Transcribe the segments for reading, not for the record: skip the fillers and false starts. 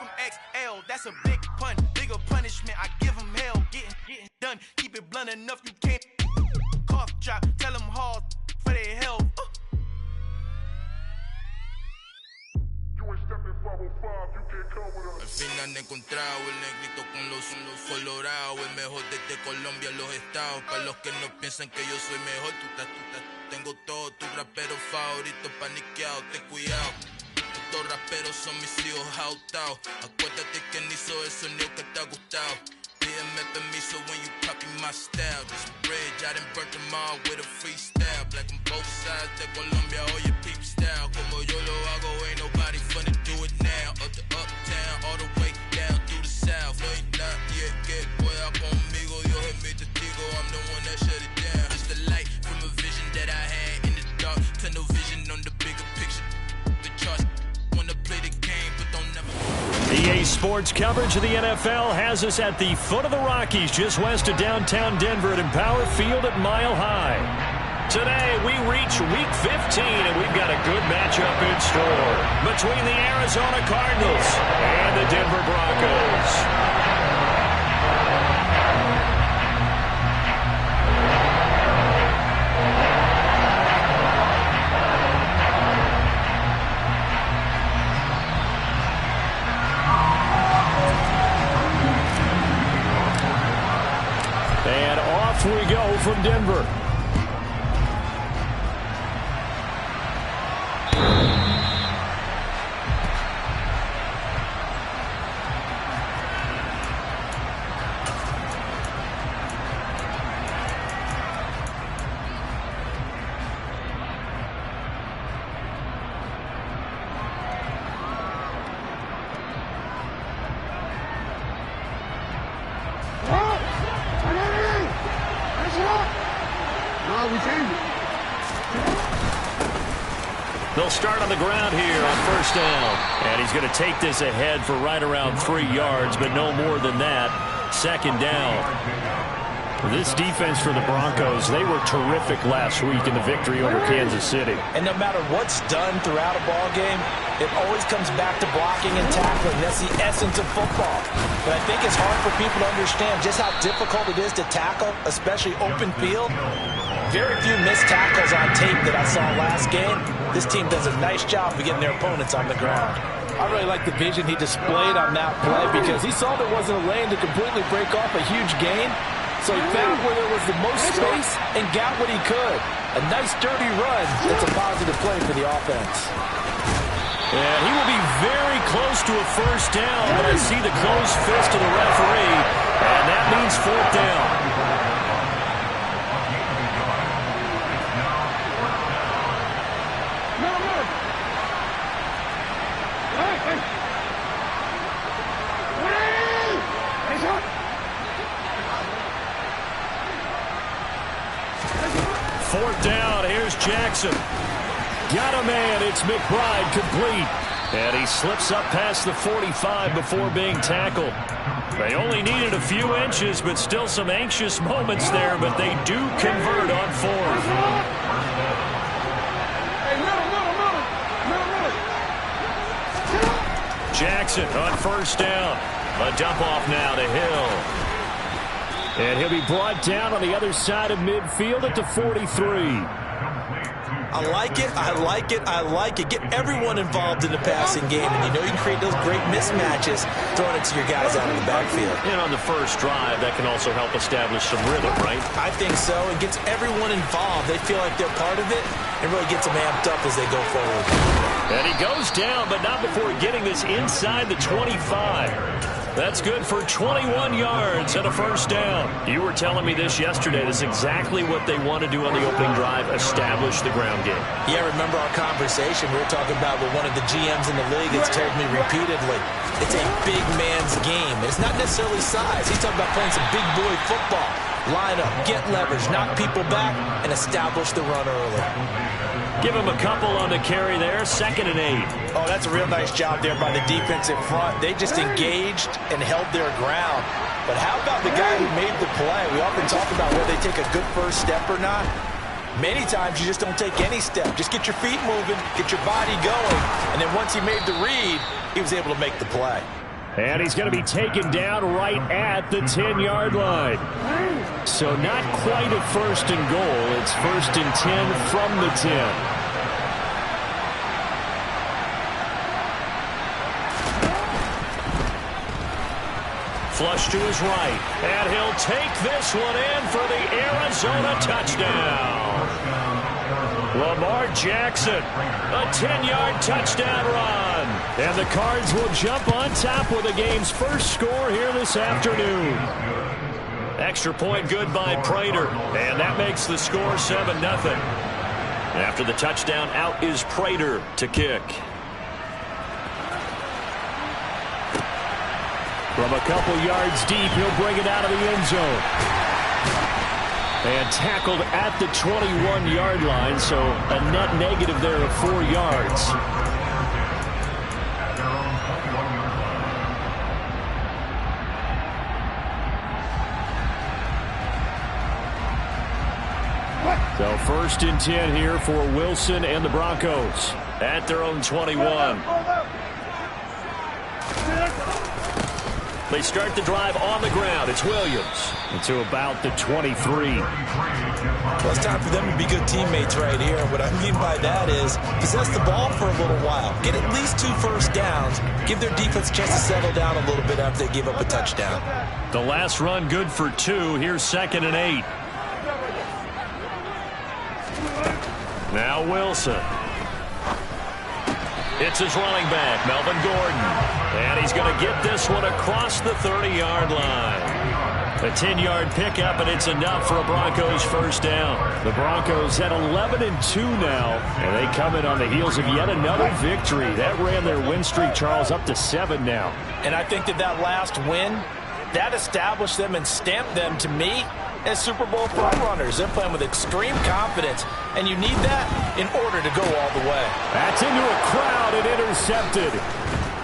Malcolm XL, that's a big pun. Bigger punishment, I give him hell. Getting done, keep it blunt enough, you can't cough drop. Tell them hard for their health. Al fin han encontrado el negrito con los colorados, el mejor desde Colombia, los estados. Para los que no piensan que yo soy mejor, tengo todos tus raperos favoritos paniqueados, ten cuidado. Estos raperos son mis hijos jautados. Acuérdate que ni hizo el sonido que te ha gustado. Pídeme permiso when you copy my style. This bridge, I done burnt them all with a freestyle. Black on both sides de Colombia, oye peep style. Como yo lo hago, ain't nobody finna do it now. Up to uptown, all the way down through the south. No hay nadie que pueda conmigo, Dios es mi testigo. I'm the one that shut it down. It's the light from a vision that I had in the dark. Tunnel vision on the bigger picture. The charts wanna play the game, but don't never. EA Sports coverage of the NFL has us at the foot of the Rockies, just west of downtown Denver at Empower Field at Mile High. Today, we reach Week 15, and we've got a good matchup in store between the Arizona Cardinals and the Denver Broncos. And off we go from Denver. They'll start on the ground here on first down. And he's going to take this ahead for right around 3 yards, but no more than that. Second down. This defense for the Broncos, they were terrific last week in the victory over Kansas City. And no matter what's done throughout a ball game, it always comes back to blocking and tackling. That's the essence of football. But I think it's hard for people to understand just how difficult it is to tackle, especially open field. Very few missed tackles on tape that I saw last game. This team does a nice job of getting their opponents on the ground. I really like the vision he displayed on that play because he saw there wasn't a lane to completely break off a huge gain. So he found where there was the most space and got what he could. A nice, dirty run. That's a positive play for the offense. And he will be very close to a first down, but I see the closed fist of the referee, and that means fourth down. Fourth down, here's Jackson. Got a man, it's McBride complete. And he slips up past the 45 before being tackled. They only needed a few inches, but still some anxious moments there, but they do convert on fourth. Jackson on first down. A dump off now to Hill. And he'll be brought down on the other side of midfield at the 43. I like it, I like it, I like it. Get everyone involved in the passing game, and you know you can create those great mismatches throwing it to your guys out of the backfield. And on the first drive, that can also help establish some rhythm, right? I think so. It gets everyone involved. They feel like they're part of it, and really gets them amped up as they go forward. And he goes down, but not before getting this inside the 25. That's good for 21 yards and a first down. You were telling me this yesterday. This is exactly what they want to do on the opening drive, establish the ground game. Yeah, remember our conversation. We were talking about what one of the GMs in the league has told me repeatedly. It's a big man's game. It's not necessarily size. He's talking about playing some big boy football. Line up, get leverage, knock people back, and establish the run early. Give him a couple on the carry there, 2nd and 8. Oh, that's a real nice job there by the defensive front. They just engaged and held their ground. But how about the guy who made the play? We often talk about whether they take a good first step or not. Many times you just don't take any step. Just get your feet moving, get your body going, and then once he made the read, he was able to make the play. And he's going to be taken down right at the 10-yard line. So not quite a first and goal. It's first and 10 from the 10. Flush to his right, and he'll take this one in for the Arizona touchdown. Lamar Jackson, a 10-yard touchdown run. And the Cards will jump on top with the game's first score here this afternoon. Extra point good by Prater, and that makes the score 7-0. After the touchdown, out is Prater to kick. From a couple yards deep, he'll bring it out of the end zone. And tackled at the 21-yard line, so a net negative there of 4 yards. So first and 10 here for Wilson and the Broncos at their own 21. They start the drive on the ground. It's Williams into about the 23. Well, it's time for them to be good teammates right here. What I mean by that is possess the ball for a little while. Get at least 2 first downs. Give their defense a chance to settle down a little bit after they give up a touchdown. The last run good for 2. Here's 2nd and 8. Now Wilson. It's his running back, Melvin Gordon. And he's going to get this one across the 30-yard line. A 10-yard pickup, and it's enough for a Broncos first down. The Broncos at 11-2 now, and they come in on the heels of yet another victory. That ran their win streak, Charles, up to 7 now. And I think that last win, that established them and stamped them, to me, as Super Bowl frontrunners. They're playing with extreme confidence, and you need that in order to go all the way. That's into a crowd and intercepted.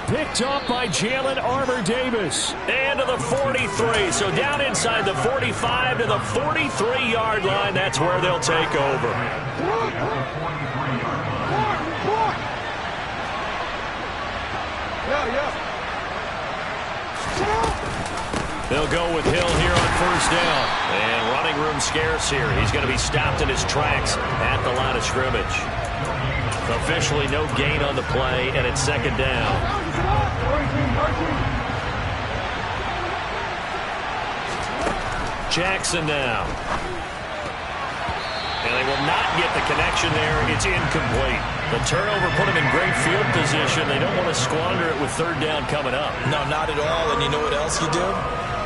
Picked up by Jalen Armour-Davis. And to the 43. So down inside the 45 to the 43-yard line. That's where they'll take over. They'll go with Hill here on first down. And running room scarce here. He's going to be stopped in his tracks at the line of scrimmage. Officially no gain on the play, and it's 2nd down. Jackson now. And they will not get the connection there. It's incomplete. The turnover put them in great field position. They don't want to squander it with 3rd down coming up. No, not at all. And you know what else you do?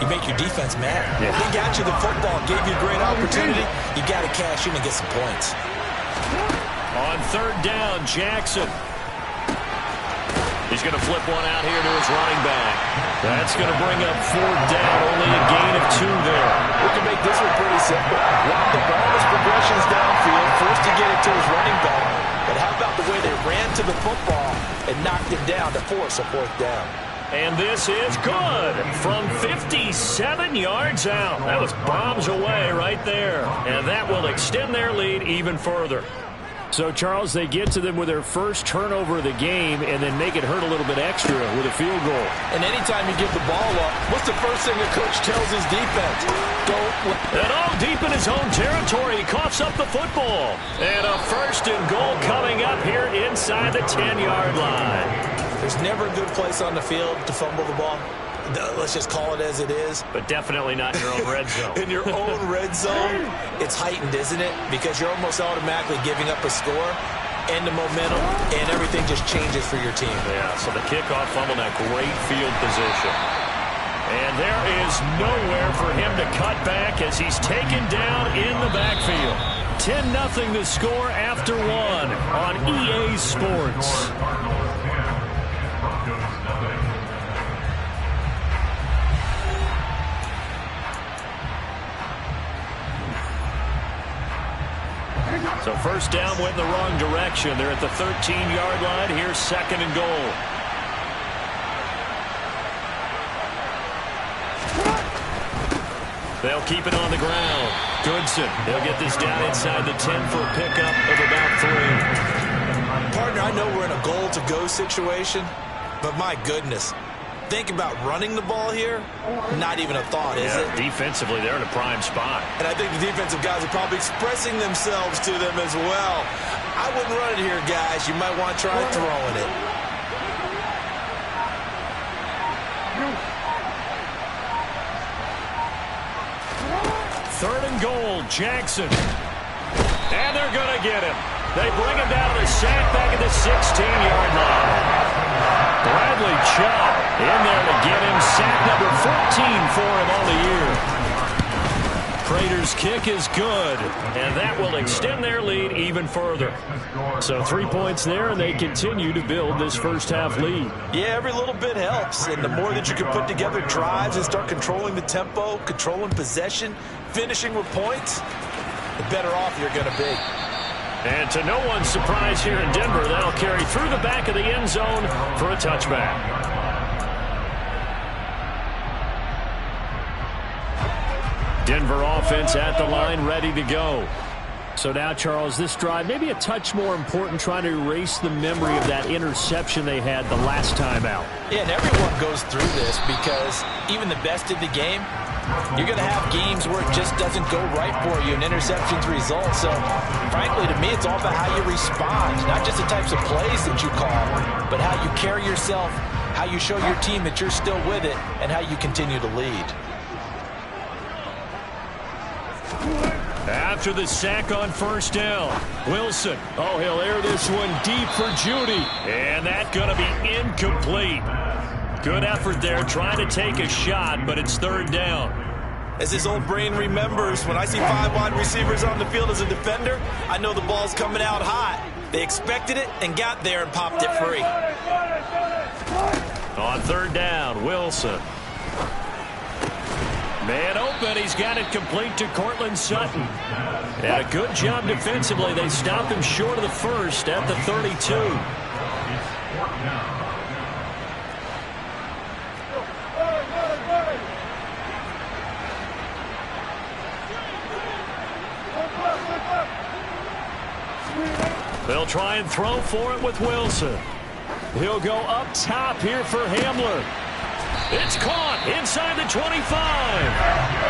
You make your defense mad. Yeah. They got you the football, gave you a great opportunity. You got to cash in and get some points. On 3rd down, Jackson. He's going to flip one out here to his running back. That's going to bring up 4th down. Only a gain of 2 there. We can make this one pretty simple. Run the ball as progressions downfield. First to get it to his running back. But how about the way they ran to the football and knocked it down to force a 4th down? And this is good from 57 yards out. That was bombs away right there. And that will extend their lead even further. So, Charles, they get to them with their first turnover of the game and then make it hurt a little bit extra with a field goal. And anytime you give the ball up, what's the first thing a coach tells his defense? And all deep in his own territory, he coughs up the football. And a 1st and goal coming up here inside the 10-yard line. There's never a good place on the field to fumble the ball. Let's just call it as it is. But definitely not in your own red zone. In your own red zone, it's heightened, isn't it? Because you're almost automatically giving up a score and the momentum, and everything just changes for your team. Yeah, so the kickoff fumble, that great field position. And there is nowhere for him to cut back as he's taken down in the backfield. 10-0 the score after 1 on EA Sports. So first down went in the wrong direction. They're at the 13-yard line. Here's 2nd and goal. They'll keep it on the ground. Goodson, they'll get this down inside the 10 for a pickup of about 3. Partner, I know we're in a goal-to-go situation, but my goodness, think about running the ball here, not even a thought, is it? Defensively, they're in a prime spot. And I think the defensive guys are probably expressing themselves to them as well. I wouldn't run it here, guys. You might want to try throwing it. Third and goal, Jackson. And they're going to get him. They bring him down to the sack back at the 16-yard line. Bradley Chubb in there to get him. Sack number 14 for him on the year. Prater's kick is good, and that will extend their lead even further. So 3 points there, and they continue to build this first-half lead. Yeah, every little bit helps, and the more that you can put together drives and start controlling the tempo, controlling possession, finishing with points, the better off you're going to be. And to no one's surprise here in Denver, that'll carry through the back of the end zone for a touchback. Denver offense at the line, ready to go. So now, Charles, this drive maybe a touch more important, trying to erase the memory of that interception they had the last time out. Yeah, and everyone goes through this because even the best of the game, you're going to have games where it just doesn't go right for you and interceptions result. So, frankly, to me, it's all about how you respond, not just the types of plays that you call, but how you carry yourself, how you show your team that you're still with it, and how you continue to lead. After the sack on first down, Wilson. Oh, he'll air this one deep for Judy. And that's going to be incomplete. Good effort there, trying to take a shot, but it's third down. As his old brain remembers, when I see 5 wide receivers on the field as a defender, I know the ball's coming out hot. They expected it and got there and popped it free. On third down, Wilson. Man open, he's got it complete to Cortland Sutton. And a good job defensively. They stopped him short of the first at the 32. They'll try and throw for it with Wilson. He'll go up top here for Hamler. It's caught inside the 25.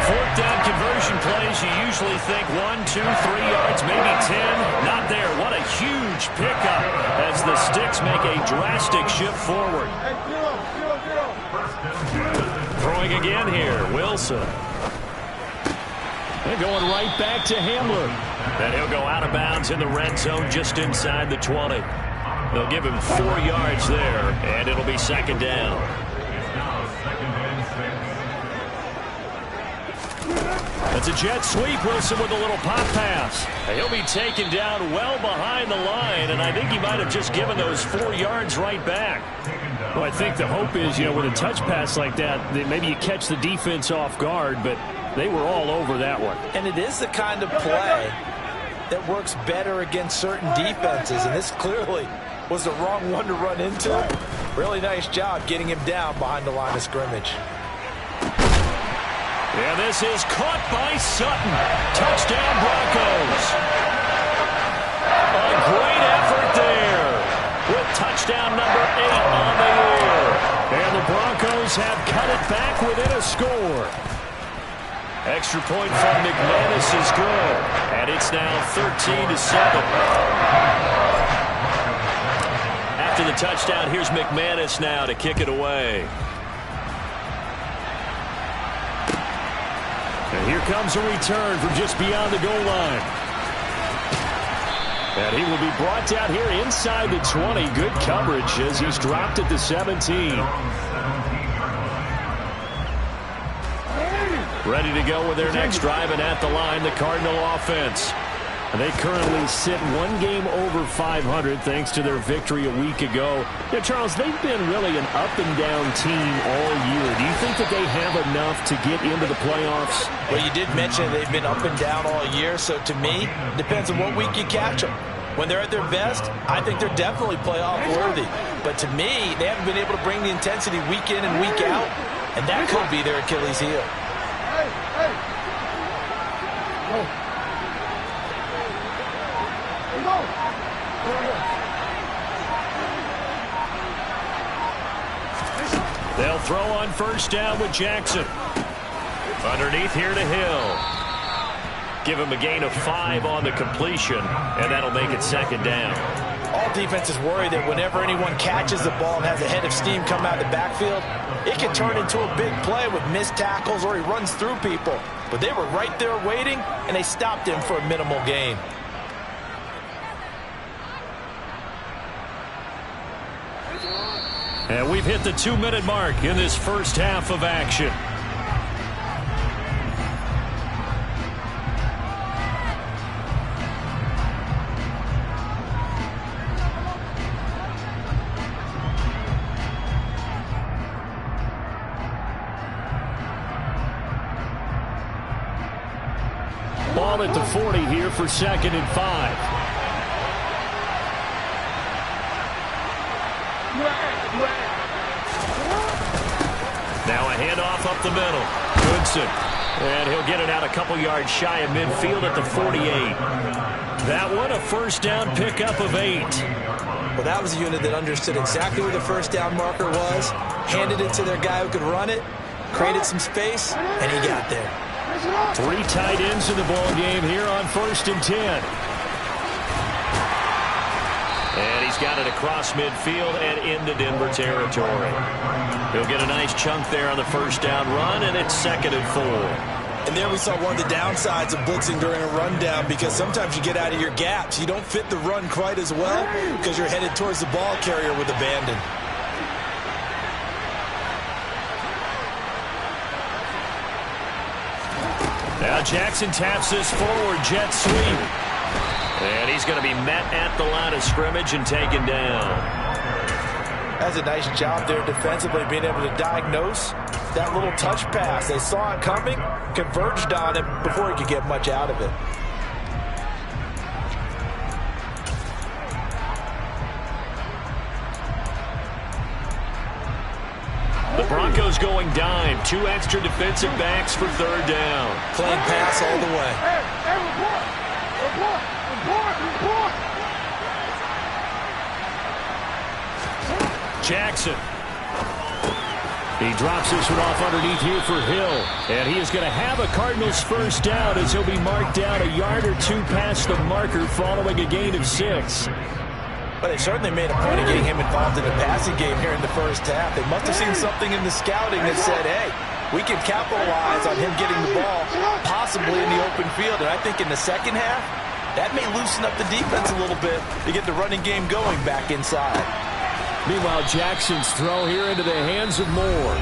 Fourth down conversion plays, you usually think 1, 2, 3 yards, maybe 10. Not there. What a huge pickup as the Sticks make a drastic shift forward. Throwing again here, Wilson. They're going right back to Hamler. And he'll go out of bounds in the red zone just inside the 20. They'll give him 4 yards there, and it'll be second down. That's a jet sweep. Wilson with a little pop pass. He'll be taken down well behind the line, and I think he might have just given those 4 yards right back. Well, I think the hope is, with a touch pass like that, that maybe you catch the defense off guard, but they were all over that one. And it is the kind of play that works better against certain defenses, and this clearly was the wrong one to run into. Really nice job getting him down behind the line of scrimmage. Yeah, this is caught by Sutton. Touchdown, Broncos. A great effort there with touchdown number 8 on the year. And the Broncos have cut it back within a score. Extra point from McManus is good. And it's now 13-7. After the touchdown, here's McManus now to kick it away. And here comes a return from just beyond the goal line. And he will be brought down here inside the 20. Good coverage as he's dropped at the 17. Ready to go with their next drive, and at the line, the Cardinal offense. And they currently sit 1 game over 500 thanks to their victory a week ago. Now, Charles, they've been really an up-and-down team all year. Do you think that they have enough to get into the playoffs? Well, you did mention they've been up and down all year, so to me, it depends on what week you catch them. When they're at their best, I think they're definitely playoff worthy. But to me, they haven't been able to bring the intensity week in and week out, and that could be their Achilles heel. They'll throw on first down with Jackson. Underneath here to Hill. Give him a gain of 5 on the completion, and that'll make it second down. All defenses worry that whenever anyone catches the ball and has a head of steam come out of the backfield, it can turn into a big play with missed tackles or he runs through people. But they were right there waiting, and they stopped him for a minimal gain. And we've hit the 2-minute mark in this first half of action. Ball at the 40 here for 2nd and 5. Now a handoff up the middle. Goodson. And he'll get it out a couple yards shy of midfield at the 48. That one, a first down pickup of 8. Well, that was a unit that understood exactly where the first down marker was, handed it to their guy who could run it, created some space, and he got there. 3 tight ends in the ball game here on 1st and 10. And he's got it across midfield and into Denver territory. He'll get a nice chunk there on the first down run, and it's 2nd and 4. And there we saw one of the downsides of blitzing during a rundown, because sometimes you get out of your gaps. You don't fit the run quite as well because you're headed towards the ball carrier with abandon. Now Jackson taps this forward jet sweep. And he's going to be met at the line of scrimmage and taken down. That's a nice job there defensively, being able to diagnose that little touch pass. They saw it coming, converged on him before he could get much out of it. The Broncos going dime. 2 extra defensive backs for 3rd down. Playing pass all the way. Jackson. He drops this one off underneath here for Hill. And he is going to have a Cardinals first down as he'll be marked down a yard or 2 past the marker following a gain of 6. But they certainly made a point of getting him involved in the passing game here in the first half. They must have seen something in the scouting that said, hey, we can capitalize on him getting the ball, possibly in the open field. And I think in the second half, that may loosen up the defense a little bit to get the running game going back inside. Meanwhile, Jackson's throw here into the hands of Moore.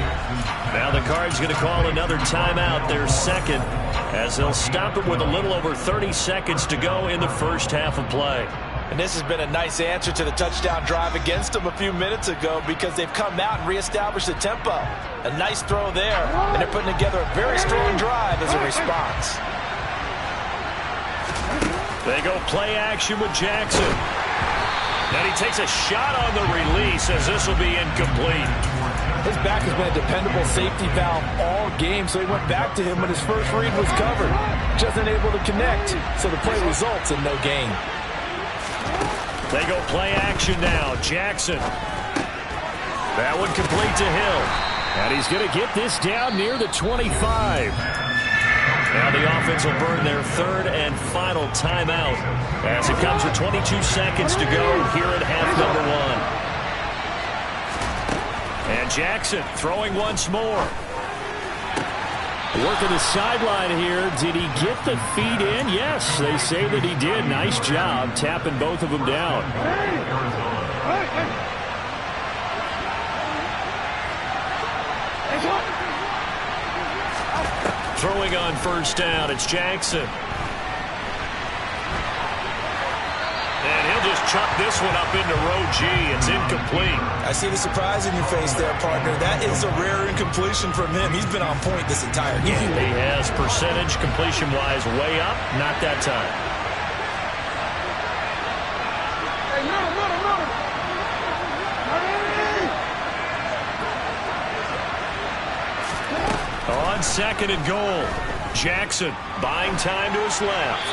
Now the Cards going to call another timeout, their 2nd, as they'll stop it with a little over 30 seconds to go in the first half of play. And this has been a nice answer to the touchdown drive against them a few minutes ago, because they've come out and reestablished the tempo. A nice throw there, and they're putting together a very strong drive as a response. They go play action with Jackson. And he takes a shot on the release as this will be incomplete. His back has been a dependable safety valve all game, so he went back to him when his first read was covered. Just unable to connect, so the play results in no gain. They go play action now. Jackson. That one complete to Hill. And he's going to get this down near the 25. Now the offense will burn their 3rd and final timeout as it comes with 22 seconds to go here at half number 1. And Jackson throwing once more. Working the sideline here. Did he get the feet in? Yes, they say that he did. Nice job tapping both of them down. Throwing on first down, it's Jackson. And he'll just chuck this one up into row G. It's incomplete. I see the surprise in your face there, partner. That is a rare incompletion from him. He's been on point this entire game. He has percentage completion-wise way up. Not that time. On 2nd and goal, Jackson buying time to his left.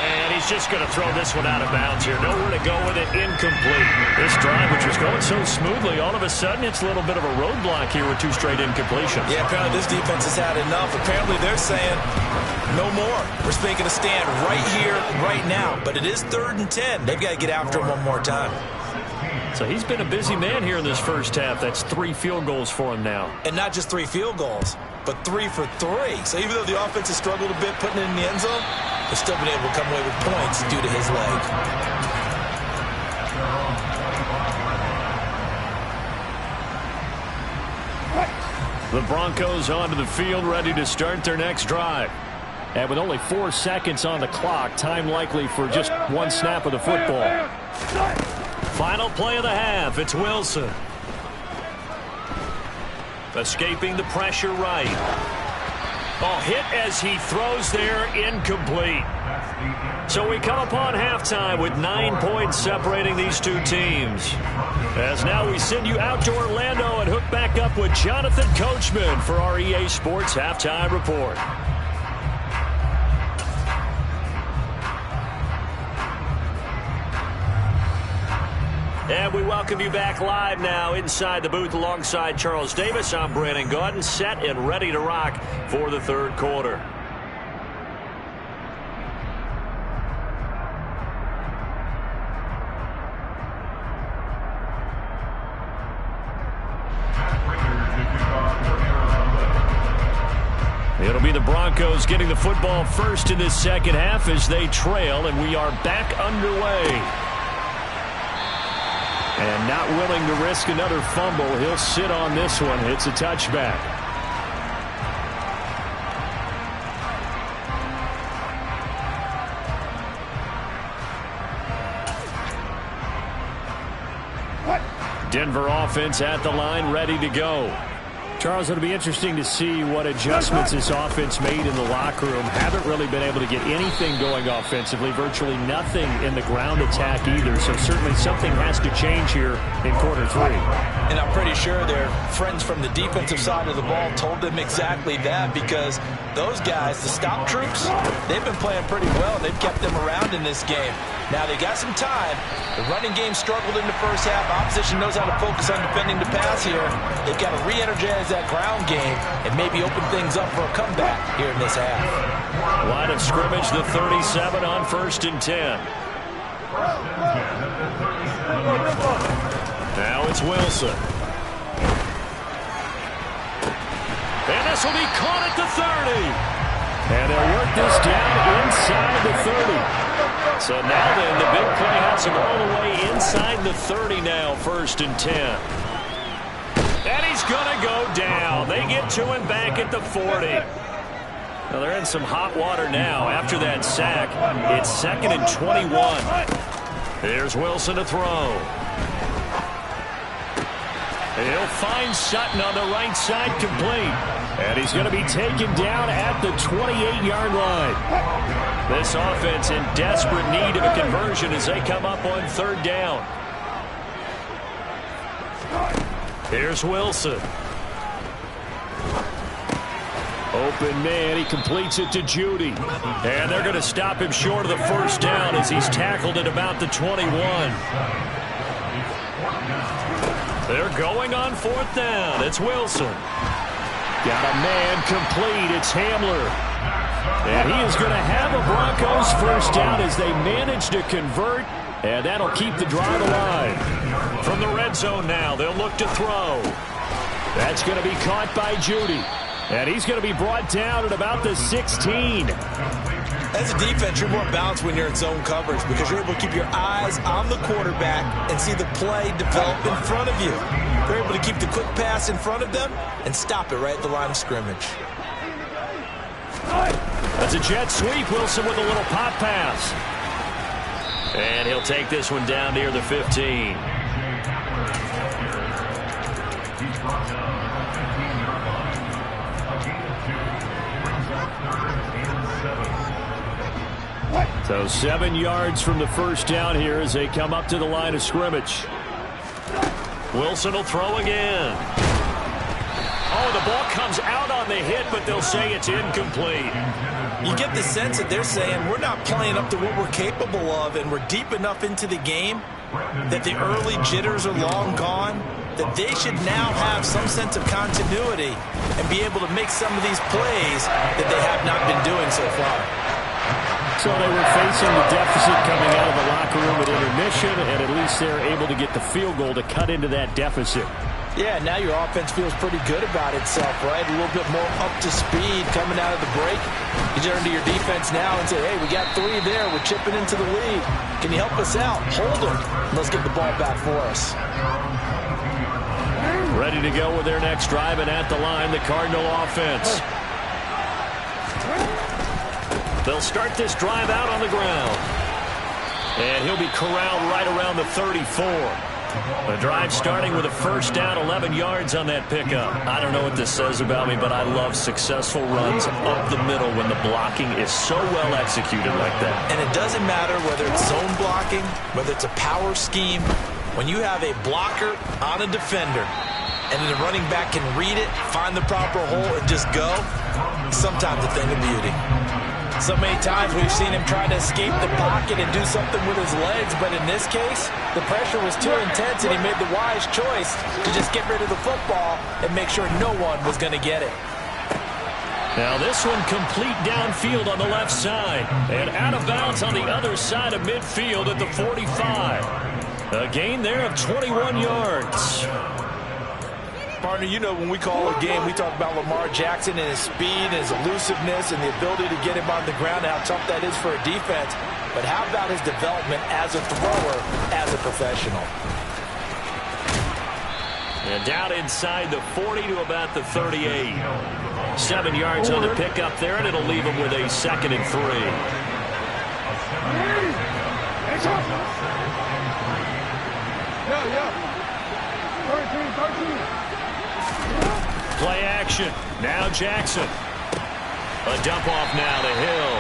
And he's just going to throw this one out of bounds here. Nowhere to go with it. Incomplete. This drive, which was going so smoothly, all of a sudden it's a little bit of a roadblock here with 2 straight incompletions. Yeah, apparently this defense has had enough. Apparently they're saying no more. We're making a stand right here, right now. But it is 3rd and 10. They've got to get after him one more time. So he's been a busy man here in this first half. That's 3 field goals for him now. And not just 3 field goals, but 3 for 3. So even though the offense has struggled a bit putting it in the end zone, they've still been able to come away with points due to his leg. The Broncos onto the field, ready to start their next drive. And with only 4 seconds on the clock, time likely for just 1 snap of the football. Final play of the half, it's Wilson. Escaping the pressure right. Oh, hit as he throws there, incomplete. So we come upon halftime with 9 points separating these 2 teams. As now we send you out to Orlando and hook back up with Jonathan Coachman for our EA Sports Halftime Report. And we welcome you back live now inside the booth alongside Charles Davis. I'm Brandon Gaudin, set and ready to rock for the 3rd quarter. It'll be the Broncos getting the football first in this second half as they trail, and we are back underway. And not willing to risk another fumble, he'll sit on this one. It's a touchback. Denver offense at the line, ready to go. Charles, it'll be interesting to see what adjustments this offense made in the locker room. Haven't really been able to get anything going offensively, virtually nothing in the ground attack either. So certainly something has to change here in quarter 3. And I'm pretty sure their friends from the defensive side of the ball told them exactly that, because those guys, the stop troops, they've been playing pretty well. They've kept them around in this game. Now they got some time. The running game struggled in the first half. Opposition knows how to focus on defending the pass here. They've got to re-energize that ground game and maybe open things up for a comeback here in this half. Line of scrimmage, the 37 on 1st and 10. Now it's Wilson. And this will be caught at the 30. And they'll work this down inside the 30. So now then, the big play has him all the way inside the 30 now, 1st and 10. And he's going to go down. They get to him back at the 40. Now they're in some hot water now after that sack. It's 2nd and 21. Here's Wilson to throw. He'll find Sutton on the right side, complete. And he's going to be taken down at the 28-yard line. This offense in desperate need of a conversion as they come up on 3rd down. Here's Wilson. Open man, he completes it to Judy. And they're going to stop him short of the 1st down as he's tackled at about the 21. They're going on 4th down. It's Wilson. Got a man complete. It's Hamler. And he is going to have a Broncos 1st down as they manage to convert. And that'll keep the drive alive. From the red zone now, they'll look to throw. That's going to be caught by Judy. And he's going to be brought down at about the 16. As a defense, you're more balanced when you're in zone coverage because you're able to keep your eyes on the quarterback and see the play develop in front of you. You're able to keep the quick pass in front of them and stop it right at the line of scrimmage. That's a jet sweep. Wilson with a little pop pass. And he'll take this one down near the 15. So 7 yards from the 1st down here as they come up to the line of scrimmage. Wilson will throw again. Oh, the ball comes out on the hit, but they'll say it's incomplete. You get the sense that they're saying we're not playing up to what we're capable of, and we're deep enough into the game that the early jitters are long gone, that they should now have some sense of continuity and be able to make some of these plays that they have not been doing so far. So they were facing the deficit coming out of the locker room at intermission, and at least they're able to get the field goal to cut into that deficit. Yeah, now your offense feels pretty good about itself, right? A little bit more up to speed coming out of the break. You turn to your defense now and say, hey, we got 3 there. We're chipping into the lead. Can you help us out? Hold them. Let's get the ball back for us. Ready to go with their next drive, and at the line, the Cardinal offense. They'll start this drive out on the ground. And he'll be corralled right around the 34. The drive starting with a first down, 11 yards on that pickup. I don't know what this says about me, but I love successful runs up the middle when the blocking is so well executed like that. And it doesn't matter whether it's zone blocking, whether it's a power scheme. When you have a blocker on a defender, and then the running back can read it, find the proper hole, and just go, sometimes a thing of beauty. So many times we've seen him try to escape the pocket and do something with his legs, but in this case, the pressure was too intense and he made the wise choice to just get rid of the football and make sure no one was going to get it. Now this one complete downfield on the left side and out of bounds on the other side of midfield at the 45. A gain there of 21 yards. Partner, you know when we call a game, we talk about Lamar Jackson and his speed and his elusiveness and the ability to get him on the ground and how tough that is for a defense. But how about his development as a thrower, as a professional? And down inside the 40 to about the 38. 7 yards on the pickup there, and it'll leave him with a 2nd and 3. Play action. Now Jackson. A dump off now to Hill.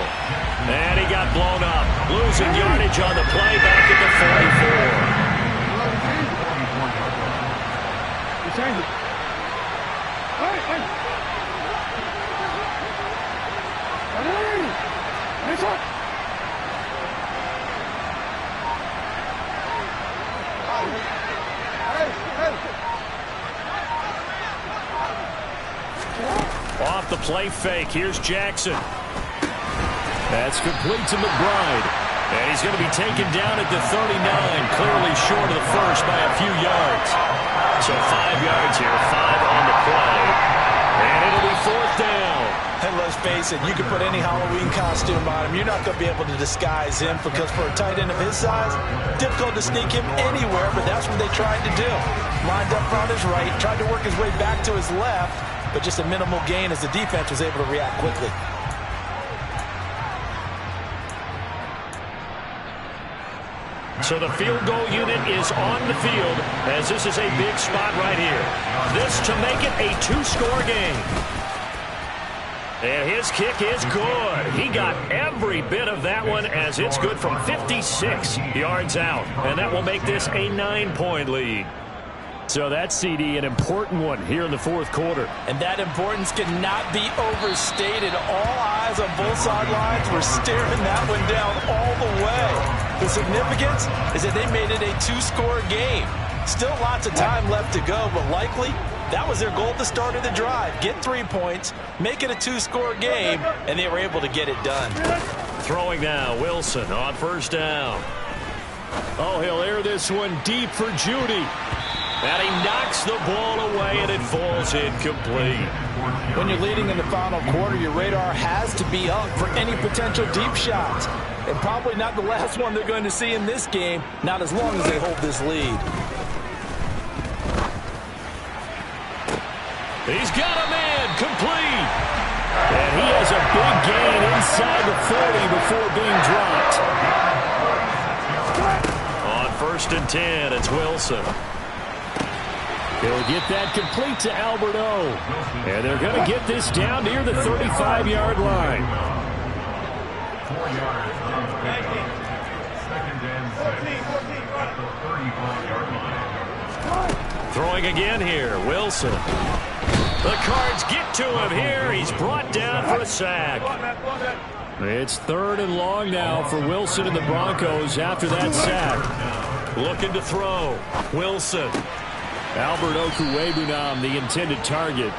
And he got blown up. Losing yardage on the play back at the 44. Off the play fake. Here's Jackson. That's complete to McBride. And he's going to be taken down at the 39, clearly short of the first by a few yards. So 5 yards here, 5 on the play. And it'll be 4th down. And let's face it, you can put any Halloween costume on him. You're not going to be able to disguise him because for a tight end of his size, difficult to sneak him anywhere, but that's what they tried to do. Lined up on his right, tried to work his way back to his left, but just a minimal gain as the defense was able to react quickly. So the field goal unit is on the field as this is a big spot right here. This to make it a 2-score game. And his kick is good. He got every bit of that one as it's good from 56 yards out. And that will make this a 9-point lead. So that CD, an important one here in the 4th quarter. And that importance cannot be overstated. All eyes on both sidelines were staring that one down all the way. The significance is that they made it a 2-score game. Still lots of time left to go, but likely that was their goal at the start of the drive. Get 3 points, make it a 2-score game, and they were able to get it done. Throwing now, Wilson on first down. Oh, he'll air this one deep for Judy. And he knocks the ball away, and it falls incomplete. When you're leading in the final quarter, your radar has to be up for any potential deep shots. And probably not the last one they're going to see in this game, not as long as they hold this lead. He's got a man, complete. And he has a big gain inside the 40 before being dropped. On 1st and 10, it's Wilson. He'll get that complete to Albert O. And they're going to get this down near the 35-yard line. 4 yards. Second and 6 at the 35-yard line. Throwing again here, Wilson. The Cards get to him here. He's brought down for a sack. It's 3rd and long now for Wilson and the Broncos after that sack. Looking to throw. Wilson. Albert Okwuegbunam, the intended target.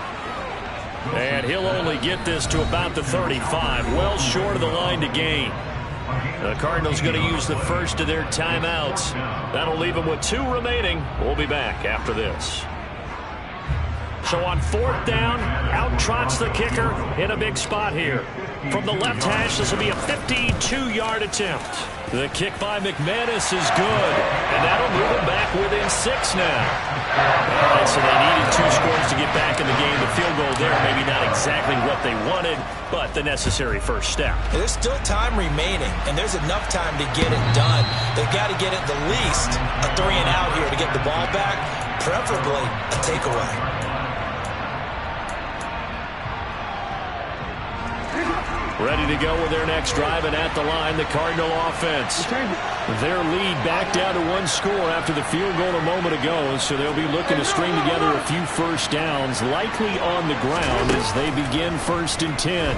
And he'll only get this to about the 35, well short of the line to gain. The Cardinals going to use the first of their timeouts. That'll leave them with 2 remaining. We'll be back after this. So on 4th down, out trots the kicker in a big spot here. From the left hash, this will be a 52-yard attempt. The kick by McManus is good, and that'll move them back within 6 now. All right, so they needed 2 scores to get back in the game. The field goal there, maybe not exactly what they wanted, but the necessary first step. There's still time remaining, and there's enough time to get it done. They've got to get at the least a 3 and out here to get the ball back, preferably a takeaway. Ready to go with their next drive, and at the line, the Cardinal offense. Their lead back down to 1 score after the field goal a moment ago, so they'll be looking to string together a few first downs, likely on the ground as they begin 1st and 10.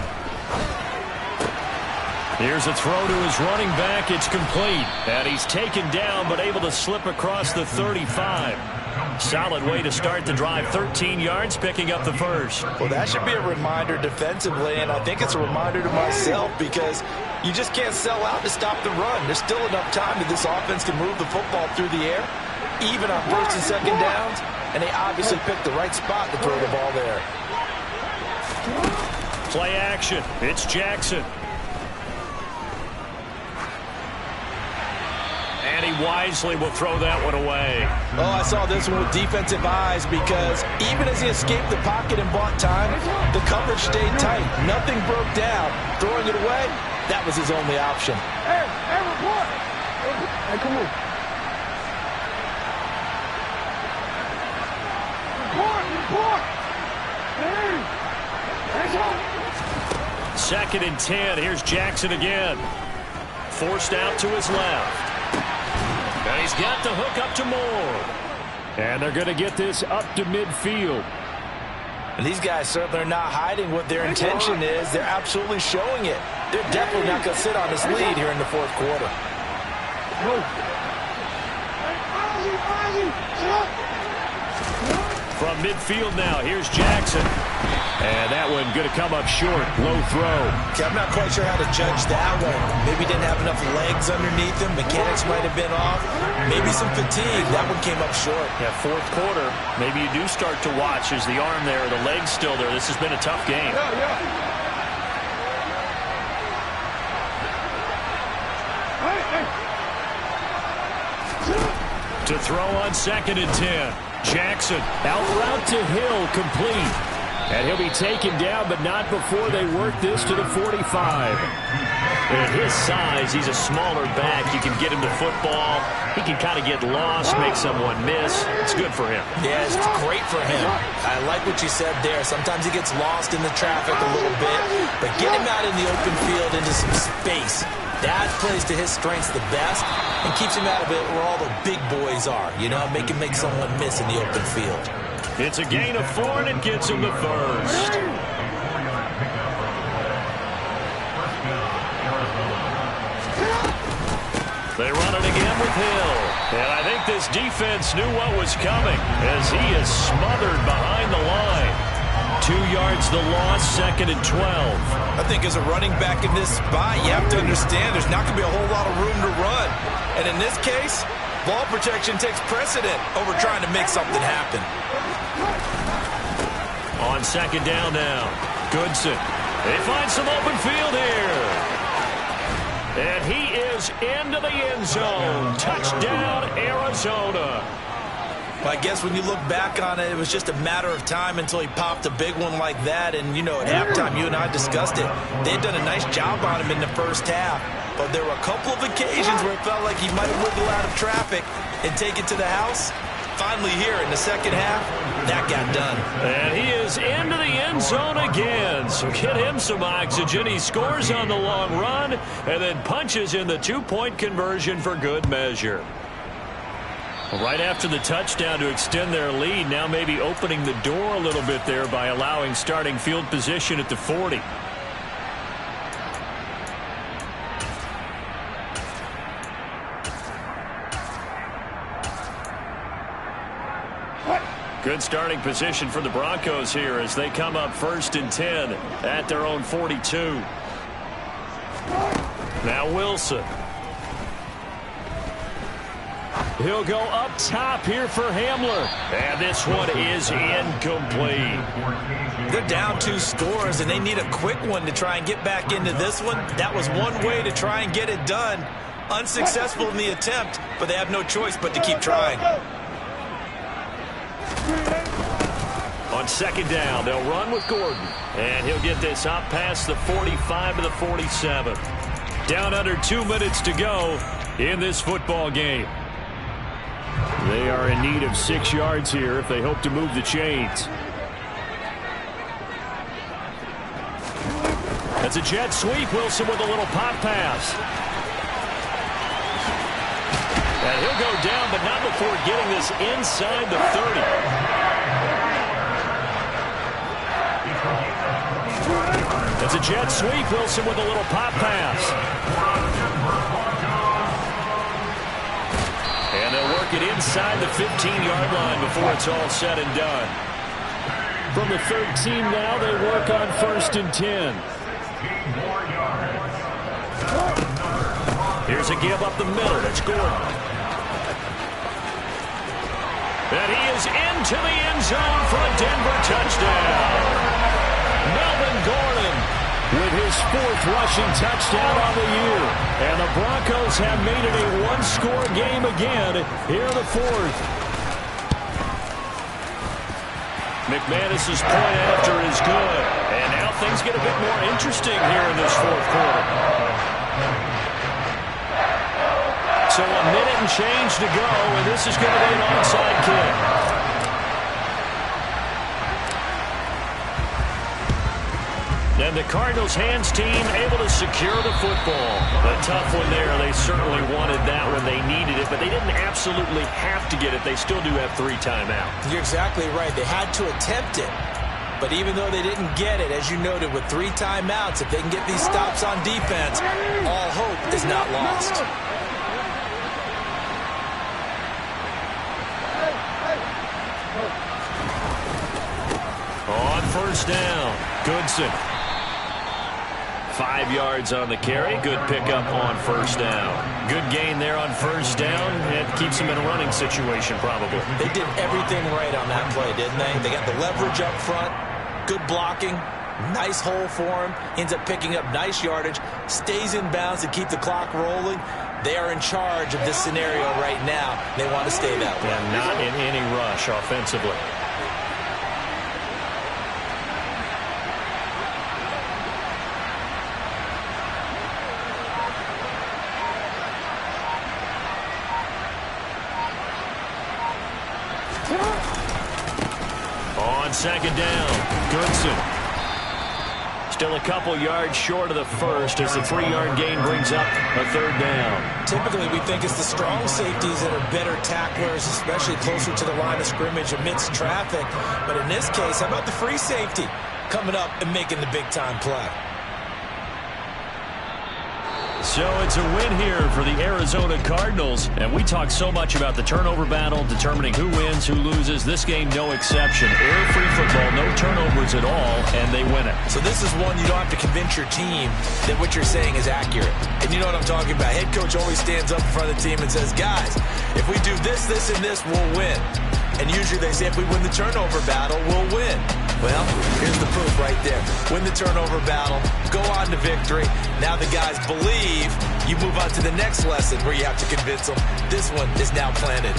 Here's a throw to his running back. It's complete, and he's taken down but able to slip across the 35. Solid way to start the drive. 13 yards, picking up the first. Well, that should be a reminder defensively, and I think it's a reminder to myself because you just can't sell out to stop the run. There's still enough time that this offense can move the football through the air, even on 1st and 2nd downs, and they obviously picked the right spot to throw the ball there. Play action. It's Jackson. And he wisely will throw that one away. Oh, I saw this one with defensive eyes because even as he escaped the pocket and bought time, the coverage stayed tight. Nothing broke down. Throwing it away, that was his only option. Hey, report. Hey, come on. Report. Hey, let's go. 2nd and 10. Here's Jackson again. Forced out to his left. And he's got the hook up to Moore. And they're going to get this up to midfield. And these guys certainly are not hiding what their intention is. They're absolutely showing it. They're definitely not going to sit on this lead here in the 4th quarter. From midfield now, here's Jackson. And that one going to come up short. Low throw. Okay, I'm not quite sure how to judge that one. Maybe didn't have enough legs underneath him. Mechanics might have been off. Maybe some fatigue. That one came up short. Yeah, 4th quarter. Maybe you do start to watch. Is the arm there? The leg's still there? This has been a tough game. To throw on 2nd and 10. Jackson out route to Hill, complete. And he'll be taken down, but not before they work this to the 45. At his size, he's a smaller back. You can get him the football. He can kind of get lost, make someone miss. It's good for him. Yeah, it's great for him. I like what you said there. Sometimes he gets lost in the traffic a little bit, but get him out in the open field into some space. That plays to his strengths the best and keeps him out of it where all the big boys are. You know, make him make someone miss in the open field. It's a gain of 4, and it gets him the first. They run it again with Hill. And I think this defense knew what was coming as he is smothered behind the line. 2 yards the loss, 2nd and 12. I think as a running back in this spot, you have to understand there's not going to be a whole lot of room to run. And in this case, ball protection takes precedent over trying to make something happen. On 2nd down now, Goodson. They find some open field here. And he is into the end zone. Touchdown, Arizona. I guess when you look back on it, it was just a matter of time until he popped a big one like that. And, you know, at halftime, you and I discussed it. They had done a nice job on him in the first half. But there were a couple of occasions where it felt like he might have wiggled out of traffic and take it to the house. Finally here in the second half, that got done. And he is into the end zone again. So get him some oxygen. He scores on the long run and then punches in the 2-point conversion for good measure. Right after the touchdown to extend their lead, now maybe opening the door a little bit there by allowing starting field position at the 40. Good starting position for the Broncos here as they come up 1st and 10 at their own 42. Now Wilson. He'll go up top here for Hamler. And this one is incomplete. They're down 2 scores, and they need a quick one to try and get back into this one. That was one way to try and get it done. Unsuccessful in the attempt, but they have no choice but to keep trying. On 2nd down, they'll run with Gordon. And he'll get this up past the 45 to the 47. Down under 2 minutes to go in this football game. They are in need of 6 yards here if they hope to move the chains. That's a jet sweep. Wilson with a little pop pass. And he'll go down, but not before getting this inside the 30. That's a jet sweep. Wilson with a little pop pass. And they'll work it inside the 15-yard line before it's all said and done. From the 13 now, they work on 1st and 10. Here's a give up the middle. That's Gordon. And he is into the end zone for a Denver touchdown. Melvin Gordon with his 4th rushing touchdown on the year. And the Broncos have made it a 1-score game again here in the 4th. McManus's point after is good. And now things get a bit more interesting here in this 4th quarter. So a minute and change to go, and this is going to be an onside kick. And the Cardinals hands team able to secure the football. A tough one there. They certainly wanted that when they needed it, but they didn't absolutely have to get it. They still do have 3 timeouts. You're exactly right. They had to attempt it. But even though they didn't get it, as you noted, with 3 timeouts, if they can get these stops on defense, all hope is not lost. On 1st down, Goodson. 5 yards on the carry. Good pickup on 1st down. Good gain there on 1st down. It keeps them in a running situation, probably. They did everything right on that play, didn't they? They got the leverage up front. Good blocking. Nice hole for him. Ends up picking up nice yardage. Stays in bounds to keep the clock rolling. They are in charge of this scenario right now. They want to stay that way. And not in any rush offensively. On 2nd down, Goodson. Still a couple yards short of the 1st as the 3-yard gain brings up a 3rd down. Typically, we think it's the strong safeties that are better tacklers, especially closer to the line of scrimmage amidst traffic. But in this case, how about the free safety coming up and making the big-time play? So it's a win here for the Arizona Cardinals. And we talk so much about the turnover battle, determining who wins, who loses. This game, no exception. Error-free football, no turnovers at all, and they win it. So this is one you don't have to convince your team that what you're saying is accurate. And you know what I'm talking about. Head coach always stands up in front of the team and says, guys, if we do this, this, and this, we'll win. And usually they say if we win the turnover battle, we'll win. Well, here's the proof right there. Win the turnover battle, go on to victory. Now the guys believe. You move on to the next lesson where you have to convince them. This one is now planted.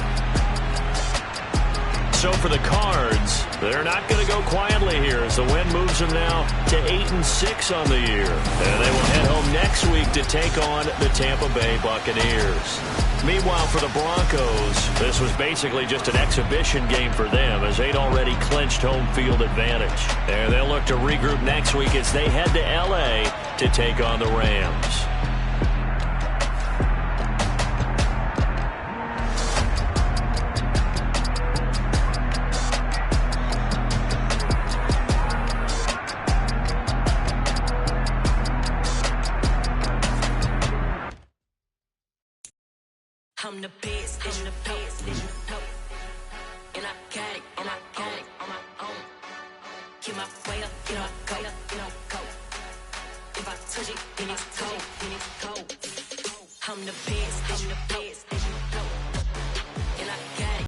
So for the Cards, they're not going to go quietly here as the win moves them now to 8-6 on the year. And they will head home next week to take on the Tampa Bay Buccaneers. Meanwhile, for the Broncos, this was basically just an exhibition game for them as they'd already clinched home field advantage. And they'll look to regroup next week as they head to L.A. to take on the Rams. I'm the best, I'm the best, and you know. And I got it, on my own. Get my way up, get on go. If I touch it, then it's cold, I'm the best, I'm the best.